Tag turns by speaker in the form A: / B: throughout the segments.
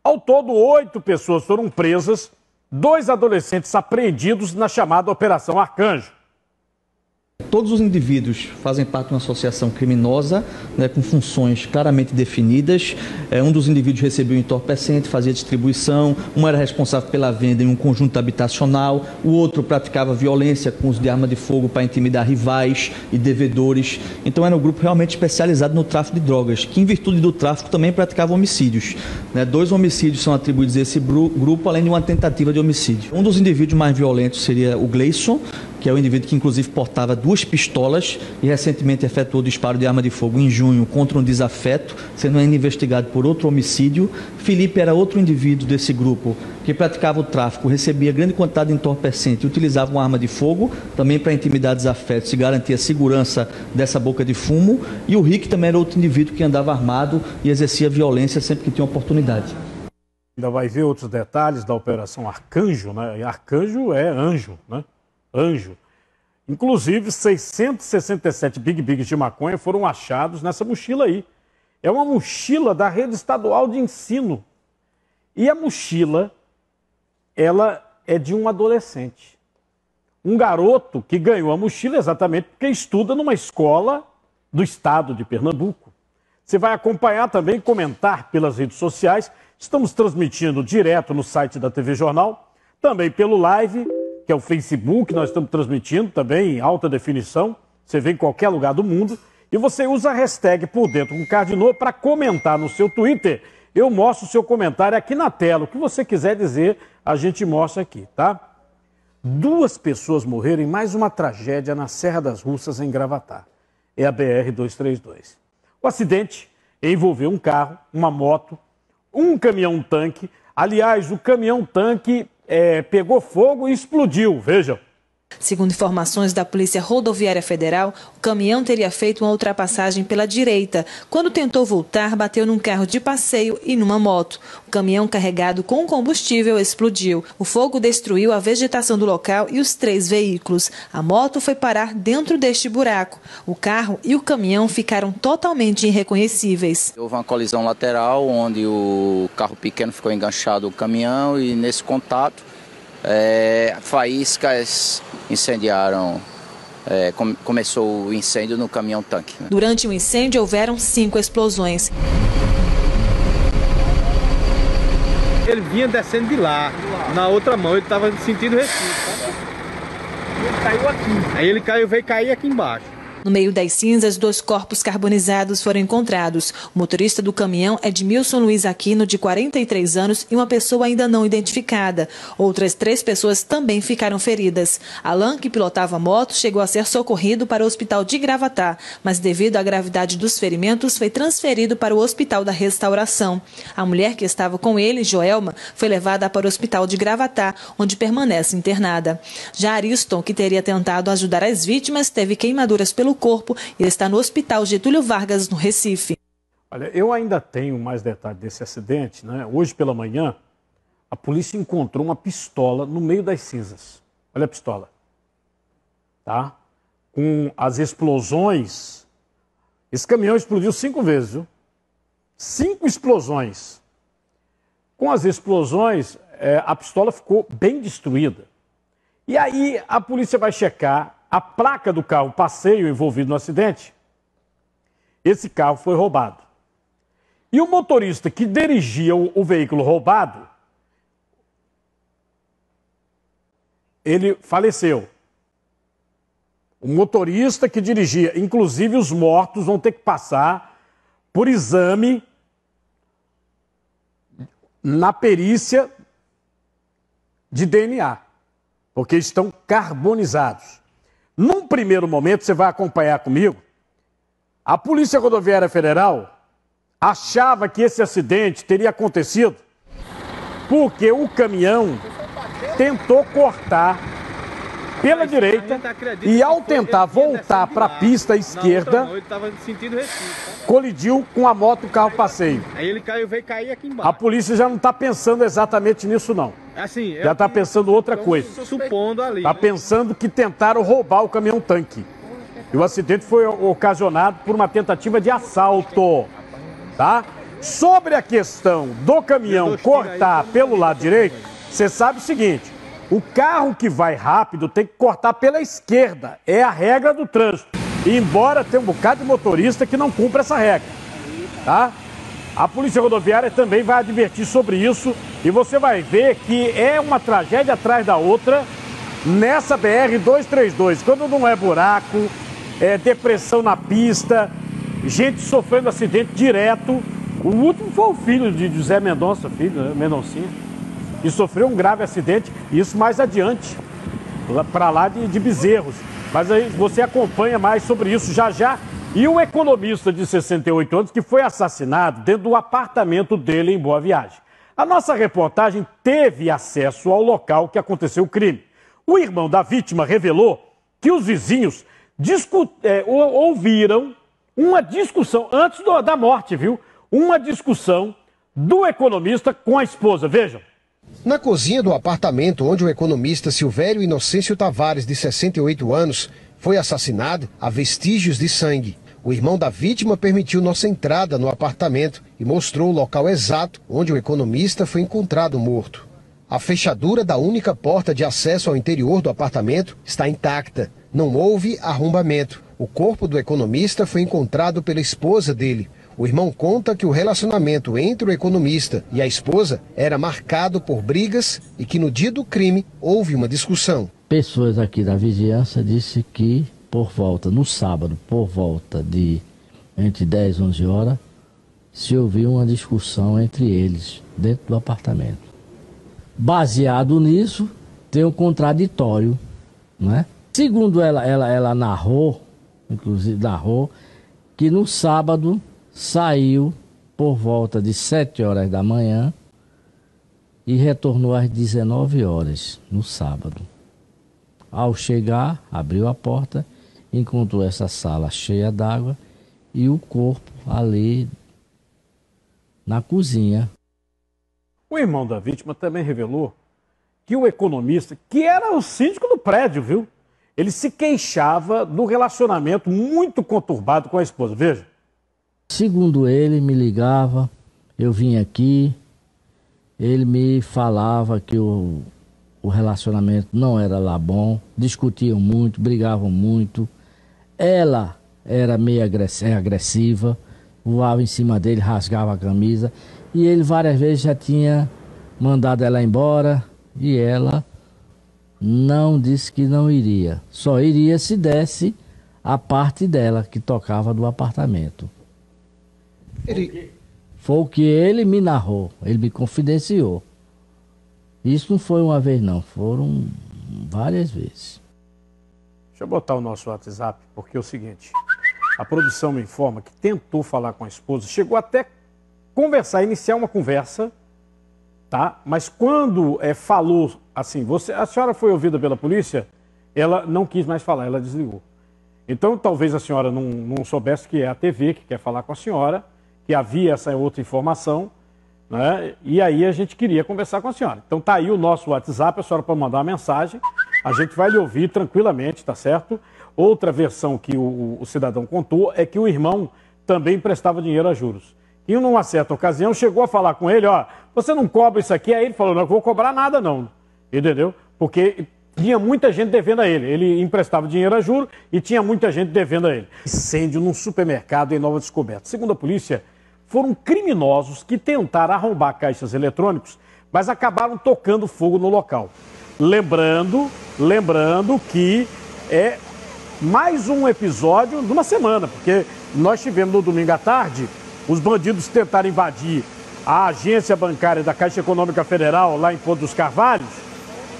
A: Ao todo, 8 pessoas foram presas, 2 adolescentes apreendidos na chamada Operação Arcanjo.
B: Todos os indivíduos fazem parte de uma associação criminosa, né, com funções claramente definidas. Um dos indivíduos recebia um entorpecente, fazia distribuição, um era responsável pela venda em um conjunto habitacional, o outro praticava violência com uso de arma de fogo para intimidar rivais e devedores. Então era um grupo realmente especializado no tráfico de drogas, que em virtude do tráfico também praticava homicídios. 2 homicídios são atribuídos a esse grupo, além de uma tentativa de homicídio. Um dos indivíduos mais violentos seria o Gleison, que é o indivíduo que inclusive portava 2 pistolas e recentemente efetuou disparo de arma de fogo em junho contra um desafeto, sendo ainda investigado por outro homicídio. Felipe era outro indivíduo desse grupo que praticava o tráfico, recebia grande quantidade de entorpecente e utilizava uma arma de fogo também para intimidar desafetos e garantir a segurança dessa boca de fumo. E o Rick também era outro indivíduo que andava armado e exercia violência sempre que tinha oportunidade.
A: Ainda vai ver outros detalhes da Operação Arcanjo, né? E Arcanjo é anjo, né? Anjo. Inclusive, 667 Big Bigs de maconha foram achados nessa mochila aí. É uma mochila da rede estadual de ensino. E a mochila, ela é de um adolescente. Um garoto que ganhou a mochila exatamente porque estuda numa escola do estado de Pernambuco. Você vai acompanhar também, comentar pelas redes sociais. Estamos transmitindo direto no site da TV Jornal, também pelo live, que é o Facebook, nós estamos transmitindo também em alta definição, você vê em qualquer lugar do mundo, e você usa a hashtag Por Dentro com Cardinô para comentar no seu Twitter. Eu mostro o seu comentário aqui na tela, o que você quiser dizer, a gente mostra aqui, tá? 2 pessoas morreram em mais uma tragédia na Serra das Russas, em Gravatá. É a BR-232. O acidente envolveu um carro, uma moto, um caminhão-tanque. Aliás, o caminhão-tanque pegou fogo e explodiu, vejam.
C: Segundo informações da Polícia Rodoviária Federal, o caminhão teria feito uma ultrapassagem pela direita. Quando tentou voltar, bateu num carro de passeio e numa moto. O caminhão carregado com combustível explodiu. O fogo destruiu a vegetação do local e os 3 veículos. A moto foi parar dentro deste buraco. O carro e o caminhão ficaram totalmente irreconhecíveis.
D: Houve uma colisão lateral, onde o carro pequeno ficou enganchado ao caminhão e nesse contato, faíscas incendiaram, começou o incêndio no caminhão-tanque.
C: Durante o incêndio houveram 5 explosões.
E: Ele vinha descendo de lá, na outra mão, ele estava sentindo Recife. Ele caiu aqui. Aí ele veio cair aqui embaixo.
C: No meio das cinzas, 2 corpos carbonizados foram encontrados. O motorista do caminhão é Edmilson Luiz Aquino, de 43 anos, e uma pessoa ainda não identificada. Outras 3 pessoas também ficaram feridas. Alan, que pilotava a moto, chegou a ser socorrido para o hospital de Gravatá, mas devido à gravidade dos ferimentos, foi transferido para o Hospital da Restauração. A mulher que estava com ele, Joelma, foi levada para o Hospital de Gravatá, onde permanece internada. Já Ariston, que teria tentado ajudar as vítimas, teve queimaduras pelo corpo e está no Hospital Getúlio Vargas, no Recife.
A: Olha, eu ainda tenho mais detalhes desse acidente, né? Hoje pela manhã, a polícia encontrou uma pistola no meio das cinzas. Olha a pistola. Tá? Com as explosões, esse caminhão explodiu 5 vezes, viu? 5 explosões. Com as explosões, a pistola ficou bem destruída. E aí a polícia vai checar a placa do carro passeio envolvido no acidente. Esse carro foi roubado. E o motorista que dirigia o veículo roubado, ele faleceu. O motorista que dirigia, inclusive os mortos vão ter que passar por exame na perícia de DNA, porque estão carbonizados. Num primeiro momento, você vai acompanhar comigo, a Polícia Rodoviária Federal achava que esse acidente teria acontecido porque o caminhão tentou cortar pela direita e ao tentar voltar para a pista esquerda, colidiu com a moto do carro passeio.
E: Aí ele veio cair aqui embaixo.
A: A polícia já não está pensando exatamente nisso, não.
E: Assim,
A: já está pensando outra coisa.
E: Supondo ali.
A: Está pensando que tentaram roubar o caminhão-tanque. E o acidente foi ocasionado por uma tentativa de assalto, tá? Sobre a questão do caminhão cortar pelo lado direito, você sabe o seguinte, o carro que vai rápido tem que cortar pela esquerda, é a regra do trânsito. E embora tenha um bocado de motorista que não cumpre essa regra, tá? A Polícia Rodoviária também vai advertir sobre isso e você vai ver que é uma tragédia atrás da outra nessa BR-232. Quando não é buraco, é depressão na pista, gente sofrendo acidente direto. O último foi o filho de José Mendonça, filho, né, Mendoncinha, que sofreu um grave acidente, isso mais adiante, para lá de Bezerros. Mas aí você acompanha mais sobre isso já já. E o economista de 68 anos que foi assassinado dentro do apartamento dele em Boa Viagem. A nossa reportagem teve acesso ao local que aconteceu o crime. O irmão da vítima revelou que os vizinhos ouviram uma discussão, antes da morte, viu? Uma discussão do economista com a esposa. Vejam.
F: Na cozinha do apartamento onde o economista Silvério Inocêncio Tavares, de 68 anos, foi assassinado, há vestígios de sangue. O irmão da vítima permitiu nossa entrada no apartamento e mostrou o local exato onde o economista foi encontrado morto. A fechadura da única porta de acesso ao interior do apartamento está intacta. Não houve arrombamento. O corpo do economista foi encontrado pela esposa dele. O irmão conta que o relacionamento entre o economista e a esposa era marcado por brigas e que no dia do crime houve uma discussão.
G: Pessoas aqui da vizinhança disseram que no sábado, por volta de entre 10 e 11 horas, se ouviu uma discussão entre eles dentro do apartamento. Baseado nisso, tem um contraditório, né? Segundo ela narrou, inclusive narrou, que no sábado saiu por volta de 7 horas da manhã e retornou às 19 horas no sábado. Ao chegar, abriu a porta, encontrou essa sala cheia d'água e o corpo ali na cozinha.
A: O irmão da vítima também revelou que o economista, que era o síndico do prédio, viu? Ele se queixava do relacionamento muito conturbado com a esposa. Veja.
G: Segundo ele, me ligava, eu vim aqui, ele me falava que o relacionamento não era lá bom, discutiam muito, brigavam muito. Ela era meio agressiva, voava em cima dele, rasgava a camisa. E ele várias vezes já tinha mandado ela embora e ela não disse que não iria. Só iria se desse a parte dela que tocava do apartamento. Foi o que ele me narrou, ele me confidenciou. Isso não foi uma vez não, foram várias vezes.
A: Deixa eu botar o nosso WhatsApp, porque é o seguinte, a produção me informa que tentou falar com a esposa, chegou até conversar, iniciar uma conversa, tá? Mas quando falou assim, a senhora foi ouvida pela polícia, ela não quis mais falar, ela desligou. Então talvez a senhora não soubesse que é a TV que quer falar com a senhora, que havia essa outra informação, né? E aí a gente queria conversar com a senhora. Então tá aí o nosso WhatsApp, a senhora pode mandar uma mensagem, a gente vai lhe ouvir tranquilamente, tá certo? Outra versão que o cidadão contou é que o irmão também emprestava dinheiro a juros. E numa certa ocasião chegou a falar com ele, ó, você não cobra isso aqui? Aí ele falou, não vou cobrar nada não, entendeu? Porque tinha muita gente devendo a ele. Ele emprestava dinheiro a juros e tinha muita gente devendo a ele. Incêndio num supermercado em Nova Descoberta. Segundo a polícia, foram criminosos que tentaram arrombar caixas eletrônicos, mas acabaram tocando fogo no local. Lembrando que é mais um episódio de uma semana, porque nós tivemos no domingo à tarde, os bandidos tentaram invadir a agência bancária da Caixa Econômica Federal, lá em Porto dos Carvalhos,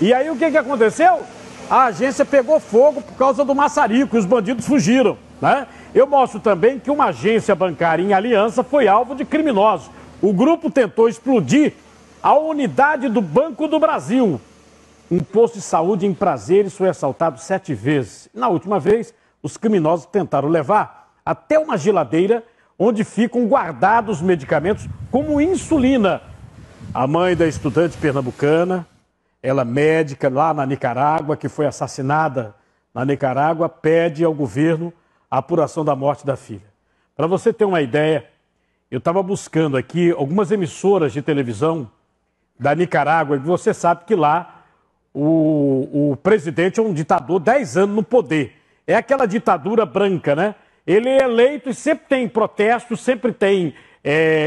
A: e aí o que aconteceu? A agência pegou fogo por causa do maçarico e os bandidos fugiram, né? Eu mostro também que uma agência bancária em Aliança foi alvo de criminosos. O grupo tentou explodir a unidade do Banco do Brasil. Um posto de saúde em Prazeres foi assaltado 7 vezes. Na última vez, os criminosos tentaram levar até uma geladeira onde ficam guardados medicamentos como insulina. A mãe da estudante pernambucana, ela médica lá na Nicarágua, que foi assassinada na Nicarágua, pede ao governo a apuração da morte da filha. Para você ter uma ideia, eu estava buscando aqui algumas emissoras de televisão da Nicarágua, e você sabe que lá o presidente é um ditador 10 anos no poder. É aquela ditadura branca, né? Ele é eleito e sempre tem protestos, sempre tem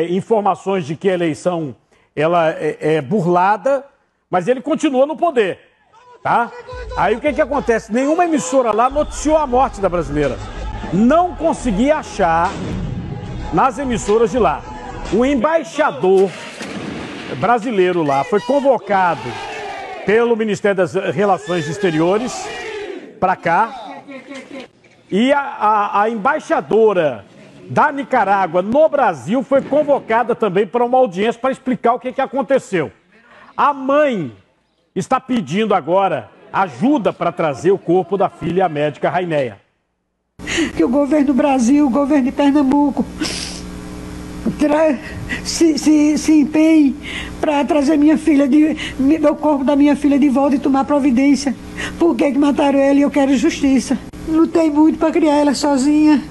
A: informações de que a eleição ela é burlada, mas ele continua no poder, tá? Aí o que acontece? Nenhuma emissora lá noticiou a morte da brasileira. Não consegui achar nas emissoras de lá. O embaixador brasileiro lá foi convocado pelo Ministério das Relações Exteriores para cá. E a embaixadora da Nicarágua no Brasil foi convocada também para uma audiência para explicar o que aconteceu. A mãe está pedindo agora ajuda para trazer o corpo da filha, a médica Rainéia.
H: Que o governo do Brasil, o governo de Pernambuco, se empenhe para trazer o corpo da minha filha de volta e tomar providência. Por que mataram ela? E eu quero justiça. Lutei muito para criar ela sozinha.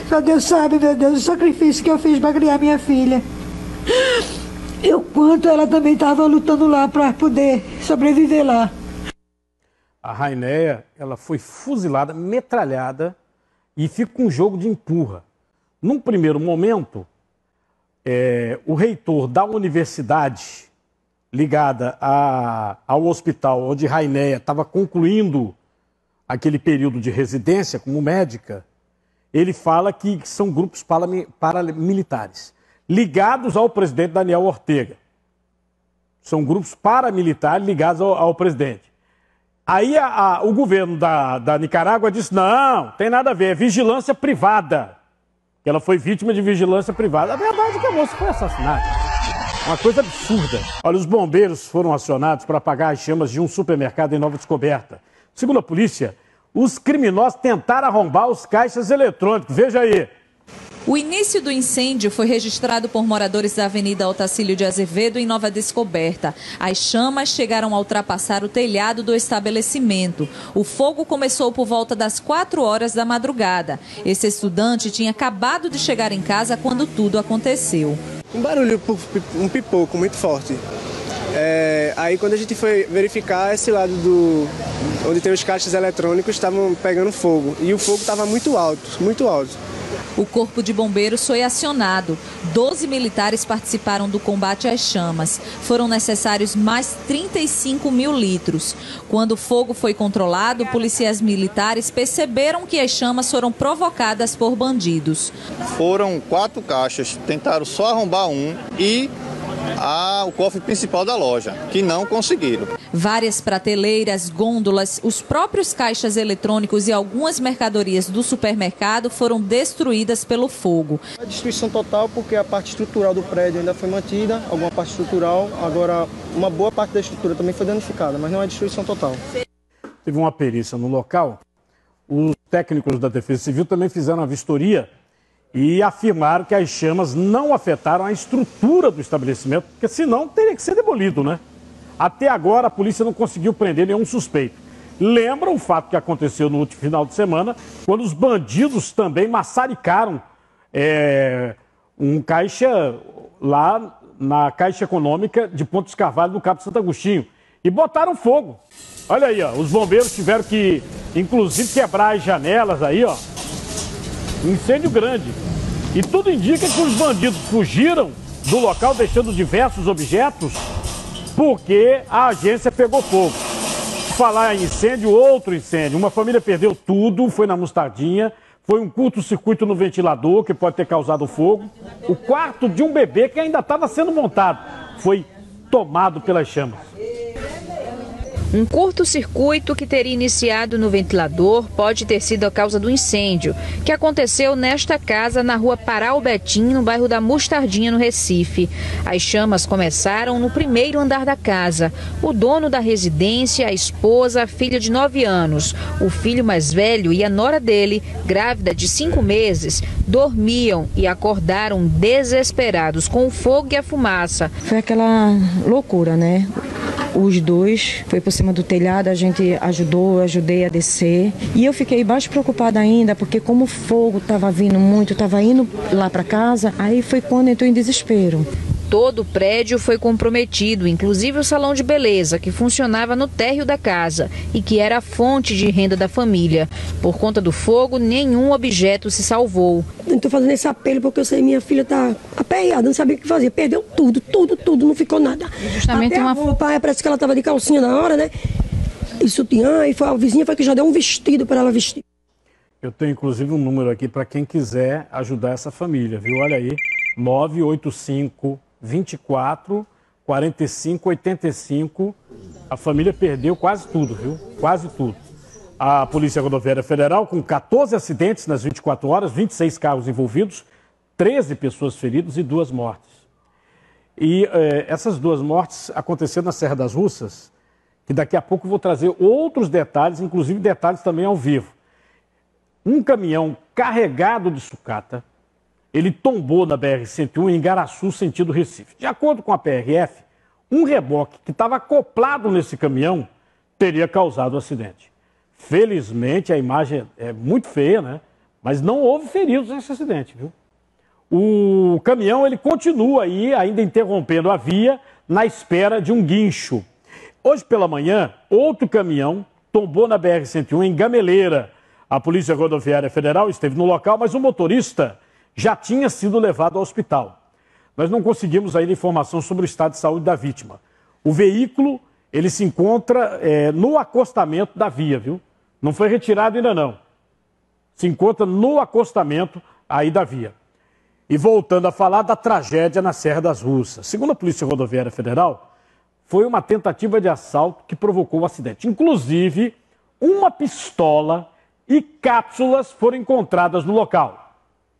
H: Só Deus sabe, meu Deus, o sacrifício que eu fiz para criar minha filha. E o quanto ela também estava lutando lá para poder sobreviver lá.
A: A Rainéia, ela foi fuzilada, metralhada e fica com um jogo de empurra. Num primeiro momento, o reitor da universidade ligada ao hospital onde Rainéia estava concluindo aquele período de residência como médica, ele fala que são grupos paramilitares ligados ao presidente Daniel Ortega. São grupos paramilitares ligados ao presidente. Aí o governo da Nicarágua disse, não, tem nada a ver, é vigilância privada. Ela foi vítima de vigilância privada. A verdade é que a moça foi assassinada. Uma coisa absurda. Olha, os bombeiros foram acionados para apagar as chamas de um supermercado em Nova Descoberta. Segundo a polícia, os criminosos tentaram arrombar os caixas eletrônicos. Veja aí.
I: O início do incêndio foi registrado por moradores da Avenida Otacílio de Azevedo, em Nova Descoberta. As chamas chegaram a ultrapassar o telhado do estabelecimento. O fogo começou por volta das 4 horas da madrugada. Esse estudante tinha acabado de chegar em casa quando tudo aconteceu.
J: Um barulho, um pipoco muito forte. Aí quando a gente foi verificar, esse lado onde tem os caixas eletrônicos estavam pegando fogo. E o fogo estava muito alto, muito alto.
I: O Corpo de Bombeiros foi acionado. 12 militares participaram do combate às chamas. Foram necessários mais 35 mil litros. Quando o fogo foi controlado, policiais militares perceberam que as chamas foram provocadas por bandidos.
K: Foram 4 caixas, tentaram só arrombar um e o cofre principal da loja, que não conseguiram.
I: Várias prateleiras, gôndolas, os próprios caixas eletrônicos e algumas mercadorias do supermercado foram destruídas pelo fogo.
J: A destruição total porque a parte estrutural do prédio ainda foi mantida, alguma parte estrutural, agora uma boa parte da estrutura também foi danificada, mas não é destruição total.
A: Teve uma perícia no local, os técnicos da Defesa Civil também fizeram a vistoria e afirmaram que as chamas não afetaram a estrutura do estabelecimento, porque senão teria que ser demolido, né? Até agora a polícia não conseguiu prender nenhum suspeito. Lembra o fato que aconteceu no último final de semana, quando os bandidos também massacraram um caixa lá na Caixa Econômica de Pontos Carvalho, no Cabo Santo Agostinho, e botaram fogo. Olha aí, ó, os bombeiros tiveram que, inclusive, quebrar as janelas aí, ó. Um incêndio grande. E tudo indica que os bandidos fugiram do local, deixando diversos objetos, porque a agência pegou fogo. Falar em incêndio, outro incêndio. Uma família perdeu tudo, foi na Mostardinha, foi um curto-circuito no ventilador que pode ter causado fogo. O quarto de um bebê que ainda estava sendo montado foi tomado pelas chamas.
L: Um curto-circuito que teria iniciado no ventilador pode ter sido a causa do incêndio, que aconteceu nesta casa na rua Pará Betim, no bairro da Mostardinha, no Recife. As chamas começaram no primeiro andar da casa. O dono da residência, a esposa, a filha de 9 anos, o filho mais velho e a nora dele, grávida de 5 meses, dormiam e acordaram desesperados com o fogo e a fumaça.
M: Foi aquela loucura, né? Os dois foi por cima do telhado, a gente ajudei a descer. E eu fiquei mais preocupada ainda, porque como o fogo estava vindo muito, estava indo lá para casa, aí foi quando entrou em desespero.
L: Todo o prédio foi comprometido, inclusive o salão de beleza, que funcionava no térreo da casa e que era a fonte de renda da família. Por conta do fogo, nenhum objeto se salvou.
N: Estou fazendo esse apelo porque eu sei que minha filha está aperreada, não sabia o que fazer. Perdeu tudo, não ficou nada.
L: E justamente
N: até a roupa, parece que ela estava de calcinha na hora, né? E sutiã, e a vizinha foi que já deu um vestido para ela vestir.
A: Eu tenho inclusive um número aqui para quem quiser ajudar essa família, viu? Olha aí, 985 24 45 85. A família perdeu quase tudo, viu? Quase tudo. A Polícia Rodoviária Federal, com 14 acidentes nas 24 horas, 26 carros envolvidos, 13 pessoas feridas e 2 mortes. E essas 2 mortes aconteceram na Serra das Russas, que daqui a pouco eu vou trazer outros detalhes, inclusive detalhes também ao vivo. Um caminhão carregado de sucata, ele tombou na BR-101 em Igaraçu, sentido Recife. De acordo com a PRF, um reboque que estava acoplado nesse caminhão teria causado o acidente. Felizmente, a imagem é muito feia, né? Mas não houve feridos nesse acidente, viu? O caminhão, ele continua aí, ainda interrompendo a via, na espera de um guincho. Hoje pela manhã, outro caminhão tombou na BR-101 em Gameleira. A Polícia Rodoviária Federal esteve no local, mas o motorista já tinha sido levado ao hospital. Nós não conseguimos ainda informação sobre o estado de saúde da vítima. O veículo, ele se encontra no acostamento da via, viu? Não foi retirado ainda não. Se encontra no acostamento aí da via. E voltando a falar da tragédia na Serra das Russas. Segundo a Polícia Rodoviária Federal, foi uma tentativa de assalto que provocou o acidente. Inclusive, uma pistola e cápsulas foram encontradas no local.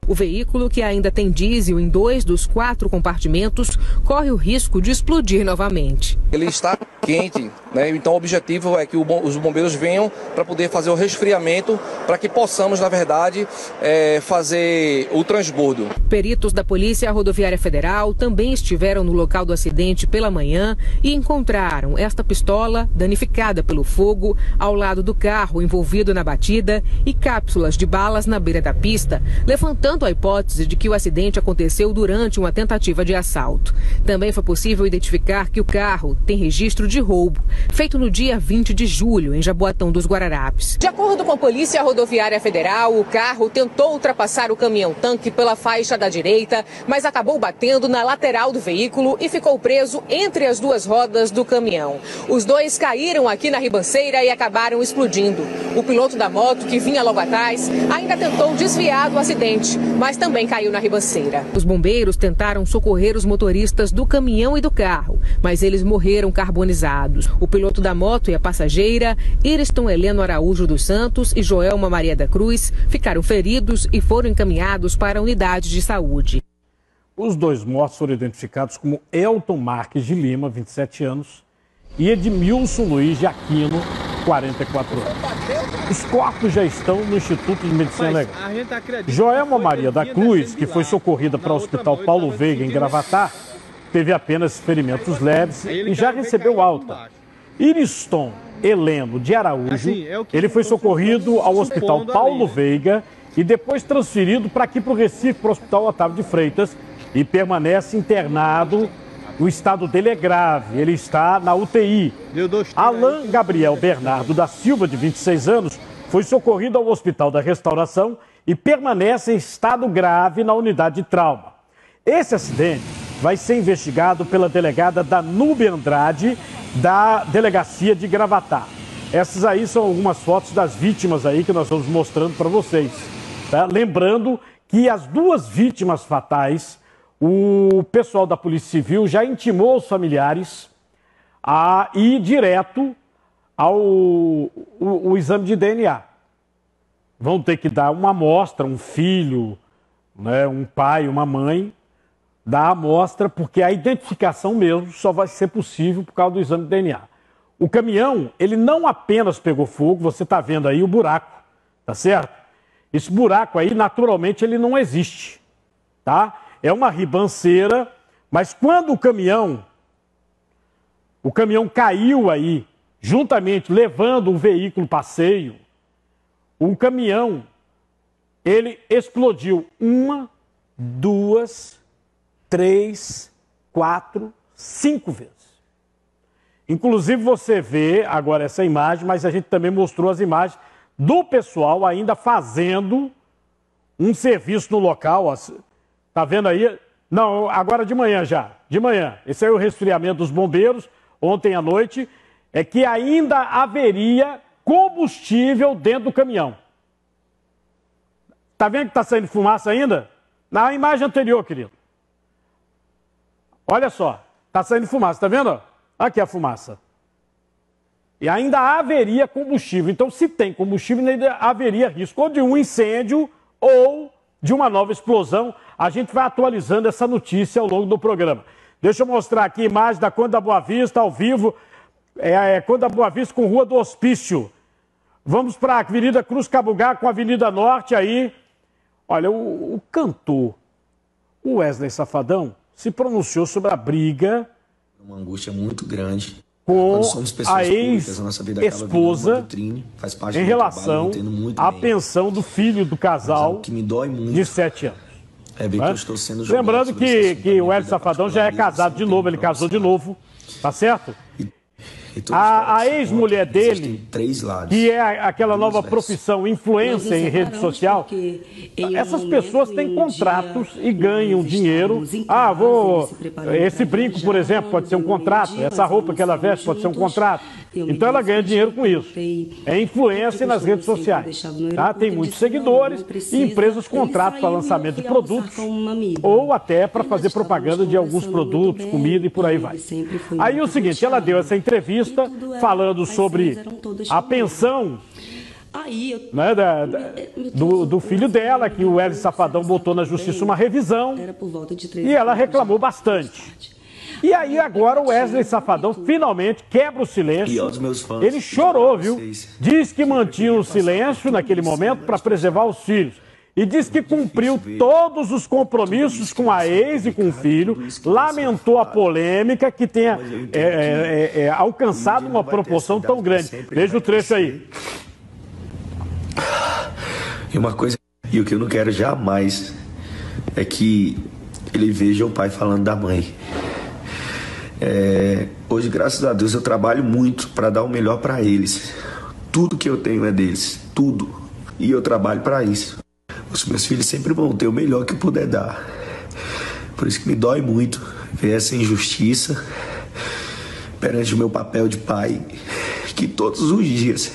O: O veículo, que ainda tem diesel em 2 dos 4 compartimentos, corre o risco de explodir novamente.
P: Ele está quente, né? Então o objetivo é que os bombeiros venham para poder fazer o resfriamento, para que possamos, na verdade, fazer o transbordo.
O: Peritos da Polícia Rodoviária Federal também estiveram no local do acidente pela manhã e encontraram esta pistola danificada pelo fogo ao lado do carro envolvido na batida e cápsulas de balas na beira da pista, levantando a hipótese de que o acidente aconteceu durante uma tentativa de assalto. Também foi possível identificar que o carro tem registro de roubo, feito no dia 20 de julho, em Jaboatão dos Guararapes.
Q: De acordo com a Polícia Rodoviária Federal, o carro tentou ultrapassar o caminhão-tanque pela faixa da direita, mas acabou batendo na lateral do veículo e ficou preso entre as 2 rodas do caminhão. Os 2 caíram aqui na ribanceira e acabaram explodindo. O piloto da moto, que vinha logo atrás, ainda tentou desviar do acidente, mas também caiu na ribanceira.
O: Os bombeiros tentaram socorrer os motoristas do caminhão e do carro, mas eles morreram carbonizados. O piloto da moto e a passageira, Iriston Heleno Araújo dos Santos e Joelma Maria da Cruz, ficaram feridos e foram encaminhados para a unidade de saúde.
A: Os 2 mortos foram identificados como Elton Marques de Lima, 27 anos, e Edmilson Luiz de Aquino, 44 anos. Os corpos já estão no Instituto de Medicina Legal. Joelma Maria da Cruz, que foi socorrida para o Hospital Paulo Veiga, em Gravatá, teve apenas ferimentos leves e já recebeu alta. Iriston Heleno de Araújo, ele foi socorrido ao Hospital Paulo Veiga e depois transferido para aqui para o Recife, para o Hospital Otávio de Freitas, e permanece internado. O estado dele é grave, ele está na UTI. Alain Gabriel Bernardo da Silva, de 26 anos, foi socorrido ao Hospital da Restauração e permanece em estado grave na unidade de trauma. Esse acidente vai ser investigado pela delegada Danúbia Andrade, da Delegacia de Gravatá. Essas aí são algumas fotos das vítimas aí que nós vamos mostrando para vocês. Tá? Lembrando que as 2 vítimas fatais, o pessoal da Polícia Civil já intimou os familiares a ir direto ao exame de DNA. Vão ter que dar uma amostra, um filho, né, um pai, uma mãe, dar a amostra, porque a identificação mesmo só vai ser possível por causa do exame de DNA. O caminhão, ele não apenas pegou fogo, você está vendo aí o buraco, tá certo? Esse buraco aí, naturalmente, ele não existe, tá? É uma ribanceira, mas quando o caminhão o caminhão caiu aí, juntamente levando um veículo passeio. O caminhão, ele explodiu 1, 2, 3, 4, 5 vezes. Inclusive você vê agora essa imagem, mas a gente também mostrou as imagens do pessoal ainda fazendo um serviço no local. Ó. Tá vendo aí? Não, agora de manhã já, de manhã. Esse é o resfriamento dos bombeiros, ontem à noite, é que ainda haveria combustível dentro do caminhão. Tá vendo que tá saindo fumaça ainda? Na imagem anterior, querido. Olha só, tá saindo fumaça, tá vendo? Aqui a fumaça. E ainda haveria combustível. Então, se tem combustível, ainda haveria risco ou de um incêndio ou de uma nova explosão. A gente vai atualizando essa notícia ao longo do programa. Deixa eu mostrar aqui a imagem da Conde da Boa Vista, ao vivo. Conde da Boa Vista com Rua do Hospício. Vamos para a Avenida Cruz Cabugá com a Avenida Norte aí. Olha, o cantor, o Wesley Safadão, se pronunciou sobre a briga...
R: Uma angústia muito grande.
A: Com a ex-esposa em relação à pensão do filho do casal
R: que me dói muito
A: de 7 anos.
R: É ver que eu estou sendo jogado.
A: Lembrando que o Wesley Safadão já é casado de novo, ele casou de novo, tá certo? A ex-mulher dele, que é aquela nova profissão, influência em rede social, essas pessoas têm contratos e ganham dinheiro. Esse brinco, por exemplo, pode ser um contrato, essa roupa que ela veste pode ser um contrato. Então ela ganha dinheiro com isso. É influência nas redes sociais. Tá? Tem muitos seguidores e empresas contratam para lançamento de produtos ou até para fazer propaganda de alguns produtos, comida e por aí vai. Aí o seguinte, ela deu essa entrevista falando sobre a pensão, né, do filho dela, que o Wesley Safadão botou na justiça uma revisão e ela reclamou bastante. E aí agora o Wesley Safadão finalmente quebra o silêncio. Ele chorou, viu? Diz que mantinha o silêncio naquele momento para preservar os filhos. E diz que cumpriu todos os compromissos com a ex e com o filho, lamentou a polêmica que tenha alcançado uma proporção tão grande. Veja o trecho aí.
R: E uma coisa, e o que eu não quero jamais é que ele veja o pai falando da mãe. Hoje, graças a Deus, eu trabalho muito para dar o melhor para eles. Tudo que eu tenho é deles, tudo. E eu trabalho para isso. Os meus filhos sempre vão ter o melhor que eu puder dar. Por isso que me dói muito ver essa injustiça perante o meu papel de pai, que todos os dias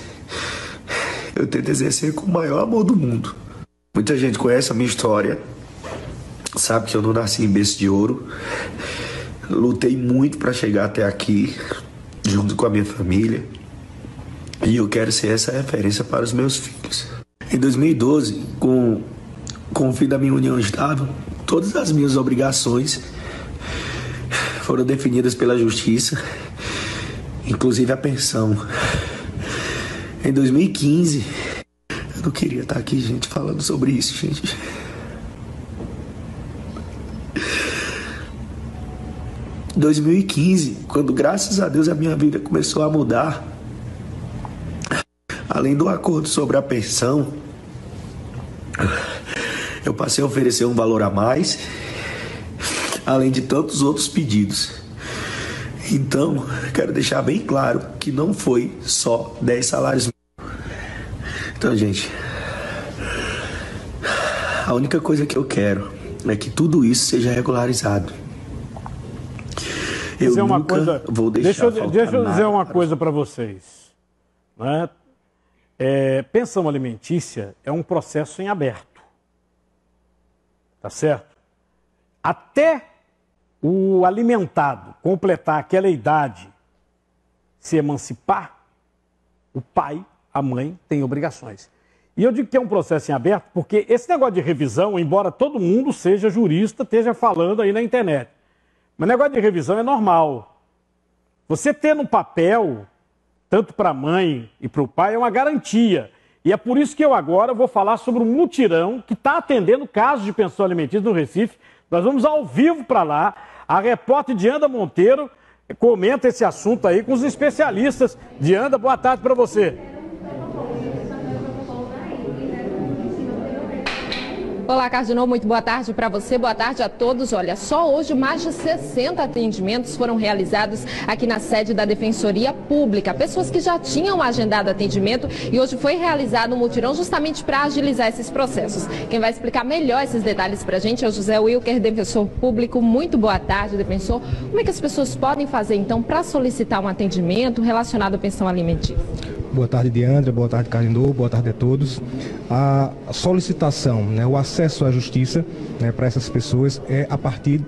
R: eu tento exercer com o maior amor do mundo. Muita gente conhece a minha história, sabe que eu não nasci em berço de ouro. Lutei muito para chegar até aqui, junto com a minha família. E eu quero ser essa referência para os meus filhos. Em 2012, com o fim da minha união estável, todas as minhas obrigações foram definidas pela justiça, inclusive a pensão. Em 2015, eu não queria estar aqui, gente, falando sobre isso, gente. Em 2015, quando graças a Deus a minha vida começou a mudar, além do acordo sobre a pensão, eu passei a oferecer um valor a mais, além de tantos outros pedidos. Então, quero deixar bem claro que não foi só 10 salários mínimos. Então, gente, a única coisa que eu quero é que tudo isso seja regularizado. Eu nunca vou deixar
A: Deixa eu dizer uma coisa para vocês. Né? Pensão alimentícia é um processo em aberto. Tá certo? Até o alimentado completar aquela idade, se emancipar, o pai, a mãe, tem obrigações. E eu digo que é um processo em aberto porque esse negócio de revisão, embora todo mundo seja jurista, esteja falando aí na internet, mas negócio de revisão é normal. Você ter no papel, tanto para a mãe e para o pai, é uma garantia. E é por isso que eu agora vou falar sobre um mutirão que está atendendo casos de pensão alimentícia no Recife. Nós vamos ao vivo para lá. A repórter Diana Monteiro comenta esse assunto aí com os especialistas. Diandra, boa tarde para você.
S: Olá, Cardinal, muito boa tarde para você, boa tarde a todos. Olha, só hoje mais de 60 atendimentos foram realizados aqui na sede da Defensoria Pública. Pessoas que já tinham agendado atendimento e hoje foi realizado um mutirão justamente para agilizar esses processos. Quem vai explicar melhor esses detalhes para a gente é o José Wilker, defensor público. Muito boa tarde, defensor. Como é que as pessoas podem fazer, então, para solicitar um atendimento relacionado à pensão alimentícia?
T: Boa tarde, Diandra. Boa tarde, Cardinal. Boa tarde a todos. A solicitação, o acesso à justiça, para essas pessoas é a partir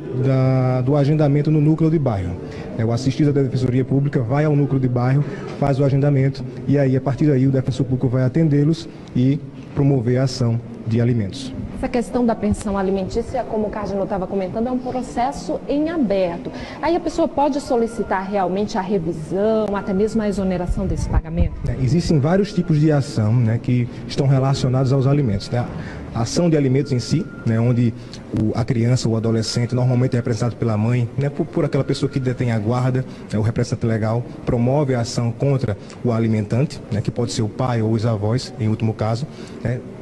T: do agendamento no núcleo de bairro. O assistido da Defensoria Pública vai ao núcleo de bairro, faz o agendamento e aí, a partir daí, o defensor público vai atendê-los e promover a ação de alimentos.
S: Essa questão da pensão alimentícia, como o Cardinal estava comentando, é um processo em aberto. Aí a pessoa pode solicitar realmente a revisão, até mesmo a exoneração desse pagamento?
T: Existem vários tipos de ação que estão relacionados aos alimentos. A ação de alimentos em si, onde a criança ou o adolescente, normalmente é representado pela mãe, por aquela pessoa que detém a guarda, o representante legal, promove a ação contra o alimentante, que pode ser o pai ou os avós, em último caso,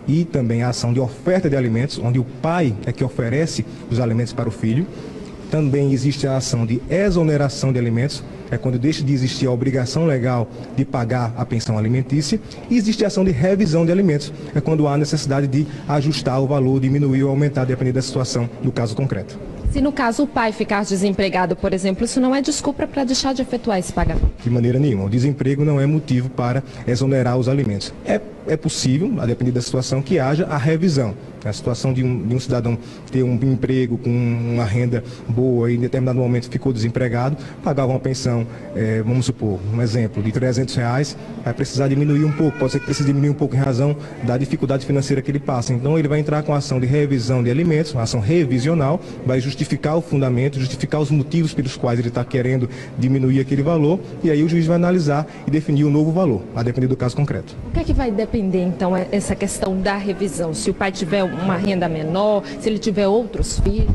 T: e também a ação de oferta de alimentos, onde o pai é que oferece os alimentos para o filho. Também existe a ação de exoneração de alimentos, é quando deixa de existir a obrigação legal de pagar a pensão alimentícia. E existe a ação de revisão de alimentos, é quando há necessidade de ajustar o valor, diminuir ou aumentar, dependendo da situação do caso concreto.
S: Se no caso o pai ficar desempregado, por exemplo, isso não é desculpa para deixar de efetuar esse pagamento?
T: De maneira nenhuma. O desemprego não é motivo para exonerar os alimentos. É possível, a depender da situação, que haja a revisão. A situação de um cidadão ter um emprego com uma renda boa e em determinado momento ficou desempregado, pagava uma pensão, vamos supor, um exemplo, de R$300, vai precisar diminuir um pouco, pode ser que precise diminuir um pouco em razão da dificuldade financeira que ele passa. Então ele vai entrar com a ação de revisão de alimentos, uma ação revisional, vai justificar o fundamento, justificar os motivos pelos quais ele está querendo diminuir aquele valor, e aí o juiz vai analisar e definir um novo valor, a depender do caso concreto.
S: O que é que vai depender, então, essa questão da revisão? Se o pai tiver uma renda menor, se ele tiver outros filhos?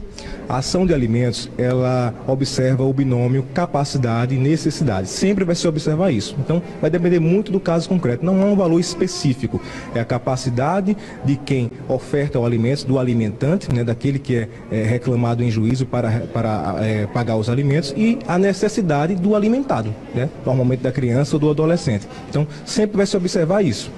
T: A ação de alimentos, ela observa o binômio capacidade e necessidade. Sempre vai se observar isso. Então, vai depender muito do caso concreto. Não há um valor específico. É a capacidade de quem oferta o alimento, do alimentante, daquele que é reclamado em juízo para pagar os alimentos, e a necessidade do alimentado, normalmente da criança ou do adolescente. Então, sempre vai se observar isso.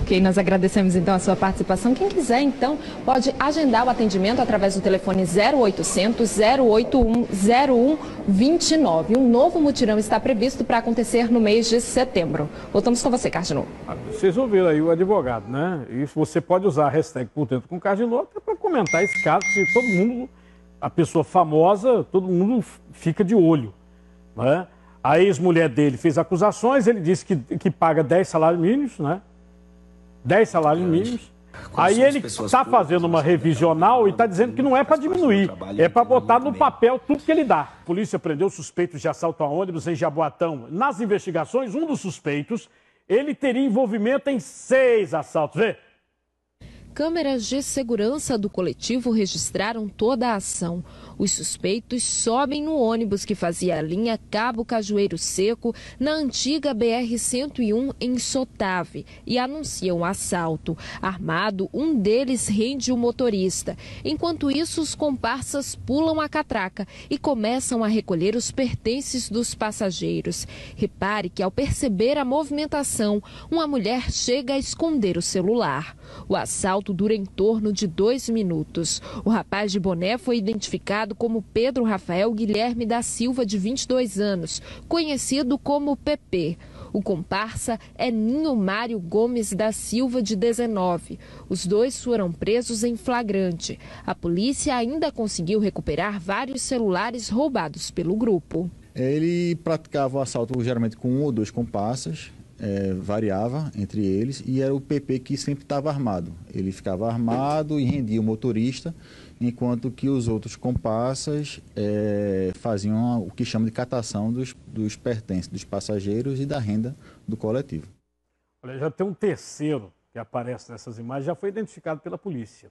S: Ok, nós agradecemos então a sua participação. Quem quiser, então, pode agendar o atendimento através do telefone 0800 081 0129. Um novo mutirão está previsto para acontecer no mês de setembro. Voltamos com você, Cardinal.
A: Vocês ouviram aí o advogado, né? E você pode usar a hashtag Por Dentro com Cardinal até para comentar esse caso, que todo mundo, a pessoa famosa, todo mundo fica de olho, né? A ex-mulher dele fez acusações, ele disse que paga 10 salários mínimos, né? 10 salários mínimos. Aí ele está fazendo uma revisional e está dizendo que não é para diminuir, é para botar no papel tudo que ele dá. A polícia prendeu suspeitos de assalto a ônibus em Jaboatão. Nas investigações, um dos suspeitos, ele teria envolvimento em 6 assaltos. Vê?
L: Câmeras de segurança do coletivo registraram toda a ação. Os suspeitos sobem no ônibus que fazia a linha Cabo Cajueiro Seco, na antiga BR-101 em Sotave, e anunciam o assalto. Armado, um deles rende o motorista. Enquanto isso, os comparsas pulam a catraca e começam a recolher os pertences dos passageiros. Repare que, ao perceber a movimentação, uma mulher chega a esconder o celular. O assalto dura em torno de 2 minutos. O rapaz de boné foi identificado como Pedro Rafael Guilherme da Silva, de 22 anos, conhecido como PP. O comparsa é Ninho Mário Gomes da Silva, de 19. Os dois foram presos em flagrante. A polícia ainda conseguiu recuperar vários celulares roubados pelo grupo.
U: Ele praticava o assalto geralmente com 1 ou 2 comparsas. Variava entre eles, e era o PP que sempre estava armado. Ele ficava armado e rendia o motorista, enquanto que os outros comparsas faziam o que chama de catação dos pertences dos passageiros e da renda do coletivo.
A: Olha, já tem um terceiro que aparece nessas imagens, já foi identificado pela polícia,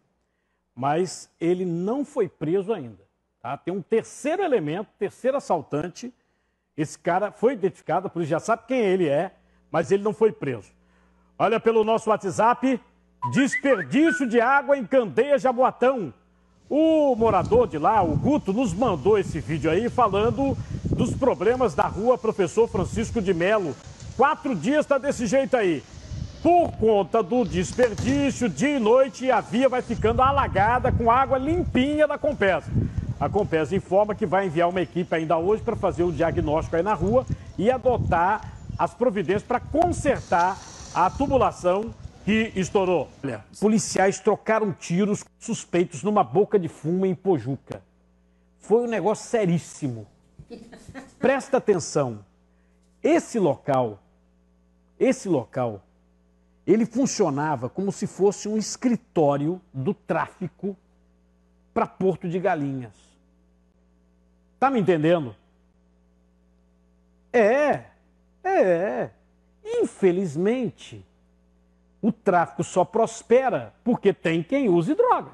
A: mas ele não foi preso ainda. Tá? Tem um terceiro elemento, terceiro assaltante, Esse cara foi identificado, a polícia já sabe quem ele é, mas ele não foi preso. Olha pelo nosso WhatsApp, desperdício de água em Candeias, Jaboatão. O morador de lá, o Guto, nos mandou esse vídeo aí falando dos problemas da rua Professor Francisco de Melo. 4 dias está desse jeito aí. Por conta do desperdício, dia e noite, a via vai ficando alagada com água limpinha da Compesa. A Compesa informa que vai enviar uma equipe ainda hoje para fazer o diagnóstico aí na rua e adotar as providências para consertar a tubulação que estourou. Olha, policiais trocaram tiros com suspeitos numa boca de fumo em Pojuca. Foi um negócio seríssimo. Presta atenção. Esse local, ele funcionava como se fosse um escritório do tráfico para Porto de Galinhas. Tá me entendendo? Infelizmente, o tráfico só prospera porque tem quem use droga.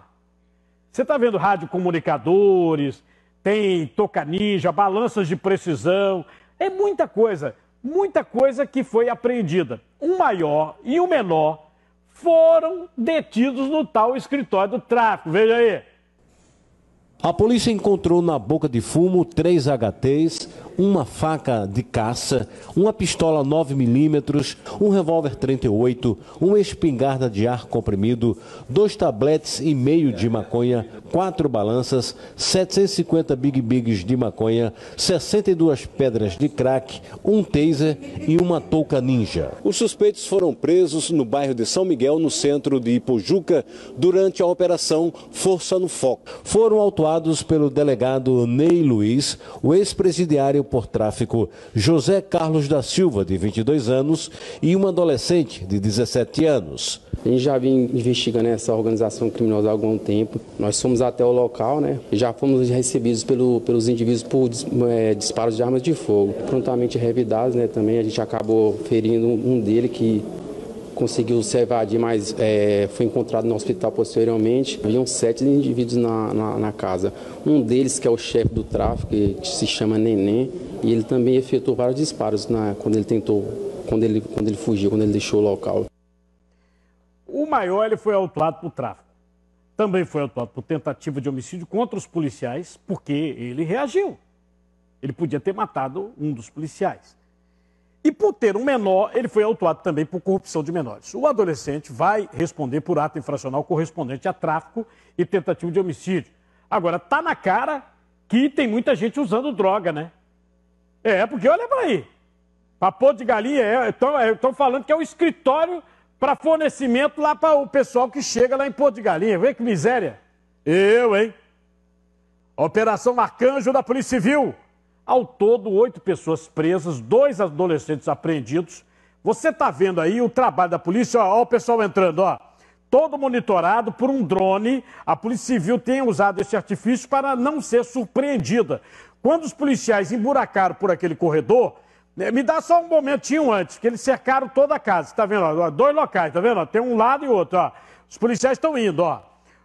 A: Você tá vendo radiocomunicadores, tem toca ninja, balanças de precisão, é muita coisa que foi apreendida. O maior e o menor foram detidos no tal escritório do tráfico. Veja aí.
B: A polícia encontrou na boca de fumo 3 HTs, uma faca de caça, uma pistola 9mm, um revólver 38, uma espingarda de ar comprimido, 2 tabletes e meio de maconha, 4 balanças, 750 Big Bigs de maconha, 62 pedras de crack, um taser e uma touca ninja. Os suspeitos foram presos no bairro de São Miguel, no centro de Ipojuca, durante a operação Força no Foco. Foram autuados pelo delegado Ney Luiz, o ex-presidiário por tráfico José Carlos da Silva, de 22 anos, e uma adolescente de 17 anos.
V: A gente já vinha investigando essa organização criminosa há algum tempo. Nós fomos até o local, né? E já fomos recebidos pelos indivíduos por disparos de armas de fogo. Prontamente revidados, né? Também a gente acabou ferindo um dele que conseguiu se evadir, mas foi encontrado no hospital posteriormente. Haviam 7 indivíduos na casa. Um deles, que é o chefe do tráfico, que se chama Neném, e ele também efetuou vários disparos quando ele fugiu, quando ele deixou o local.
A: O maior, ele foi autuado por tráfico. Também foi autuado por tentativa de homicídio contra os policiais, porque ele reagiu. Ele podia ter matado um dos policiais. E por ter um menor, ele foi autuado também por corrupção de menores. O adolescente vai responder por ato infracional correspondente a tráfico e tentativa de homicídio. Agora, tá na cara que tem muita gente usando droga, né? Porque olha pra aí. Pra Porto de Galinha, estão falando que é o escritório para fornecimento lá para o pessoal que chega lá em Porto de Galinha. Vê que miséria. Hein? Operação Arcanjo da Polícia Civil. Ao todo, 8 pessoas presas, 2 adolescentes apreendidos. Você está vendo aí o trabalho da polícia, ó, o pessoal entrando, ó. Todo monitorado por um drone. A Polícia Civil tem usado esse artifício para não ser surpreendida. Quando os policiais emburacaram por aquele corredor, me dá só um momentinho antes, que eles cercaram toda a casa. Está vendo? Ó, 2 locais, tá vendo? Tem um lado e outro, ó. Os policiais estão indo, ó.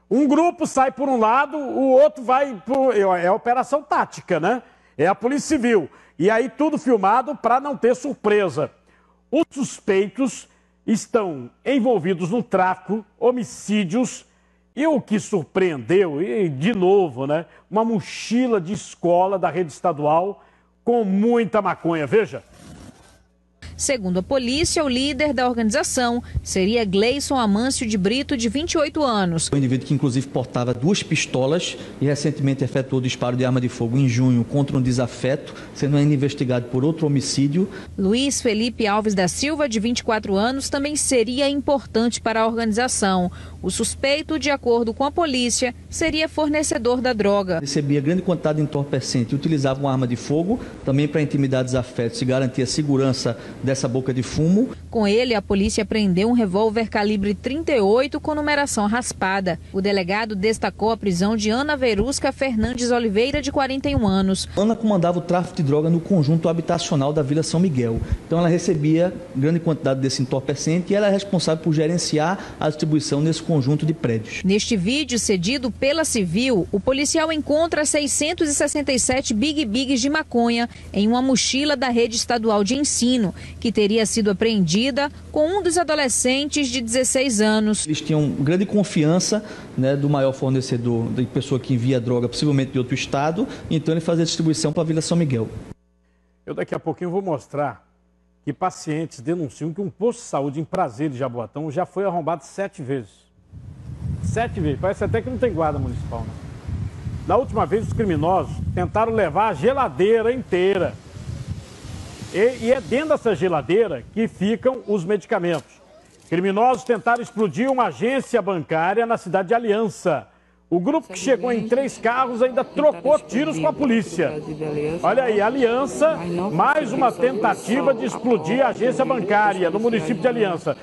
A: Um grupo sai por um lado, o outro vai por... É a operação tática, né? É a Polícia Civil. E aí tudo filmado para não ter surpresa. Os suspeitos estão envolvidos no tráfico, homicídios e o que surpreendeu, e de novo, né? Uma mochila de escola da rede estadual com muita maconha. Veja.
L: Segundo a polícia, o líder da organização seria Gleison Amâncio de Brito, de 28 anos.
W: O indivíduo que inclusive portava 2 pistolas e recentemente efetuou disparo de arma de fogo em junho contra um desafeto, sendo ainda investigado por outro homicídio.
L: Luiz Felipe Alves da Silva, de 24 anos, também seria importante para a organização. O suspeito, de acordo com a polícia, seria fornecedor da droga.
W: Recebia grande quantidade de entorpecente e utilizava uma arma de fogo também para intimidar desafetos e garantir a segurança dessa boca de fumo.
L: Com ele, a polícia apreendeu um revólver calibre 38 com numeração raspada. O delegado destacou a prisão de Ana Verusca Fernandes Oliveira, de 41 anos.
W: Ana comandava o tráfico de droga no conjunto habitacional da Vila São Miguel. Então ela recebia grande quantidade desse entorpecente e ela é responsável por gerenciar a distribuição nesse conjunto de prédios.
L: Neste vídeo cedido pela Civil, o policial encontra 667 big-bigs de maconha em uma mochila da rede estadual de ensino, que teria sido apreendida com um dos adolescentes de 16 anos.
W: Eles tinham grande confiança, né, do maior fornecedor, da pessoa que envia droga, possivelmente de outro estado, então ele fazia a distribuição para a Vila São Miguel.
A: Eu daqui a pouquinho vou mostrar que pacientes denunciam que um posto de saúde em Prazeres, Jaboatão, já foi arrombado 7 vezes. 7 vezes. Parece até que não tem guarda municipal, né? Da última vez, os criminosos tentaram levar a geladeira inteira. E é dentro dessa geladeira que ficam os medicamentos. Criminosos tentaram explodir uma agência bancária na cidade de Aliança. O grupo que chegou em 3 carros ainda trocou tiros com a polícia. Olha aí, Aliança, mais uma tentativa de explodir a agência bancária no município de Aliança.